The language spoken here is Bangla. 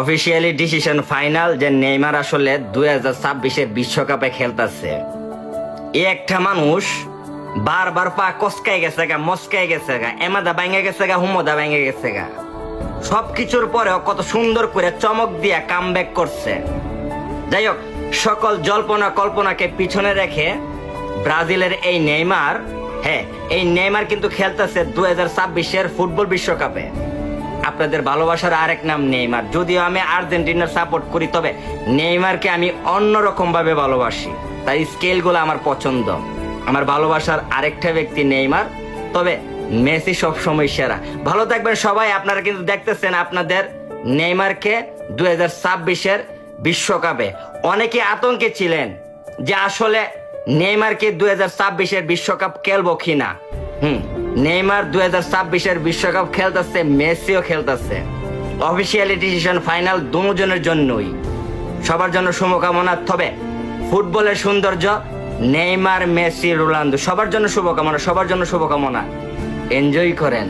অফিসিয়ালি ডিসিশন ফাইনাল যে নেইমার আসলে 2026-এর বিশ্বকাপে খেলতেছে। একটা মানুষ বারবার পা কসকাই গেছে গা, মস্কাই গেছে গা, এমাদা ভাঙে গেছে গা, হুমদা ভেঙে গেছে গা, সবকিছুর পরেও কত সুন্দর করে চমক দিয়া কামব্যাক করছে। যাই হোক, সকল জল্পনা কল্পনাকে পিছনে রেখে ব্রাজিলের এই নেইমার, এই নেইমার কিন্তু খেলতেছে 2026-এর ফুটবল বিশ্বকাপে। আপনাদের ভালোবাসার আরেক নাম নেইমার। যদিও আমি আর্জেন্টিনার সাপোর্ট করি, তবে নেইমারকে আমি অন্যরকম ভাবে ভালোবাসি, তাই স্কেলগুলো আমার পছন্দ। আমার ভালোবাসার আরেকটা ব্যক্তি নেইমার, তবে মেসি সবসময় সেরা। ভালো থাকবেন সবাই। আপনারা কিন্তু দেখতেছেন আপনাদের নেইমারকে 2026-এর বিশ্বকাপে। অনেকে আতঙ্কে ছিলেন যে আসলে নেইমারকে 2026-এর বিশ্বকাপ খেলবো কিনা। নেইমার 2026-এর বিশ্বকাপ খেলতেছে, মেসিও খেলতেছে। অফিসিয়ালি ডিসিশন ফাইনাল দুজনের জন্যই। সবার জন্য শুভকামনা। তবে ফুটবলের সৌন্দর্য নেইমার, মেসি, রোনালদো সবার জন্য শুভকামনা, সবার জন্য শুভকামনা। এনজয় করেন।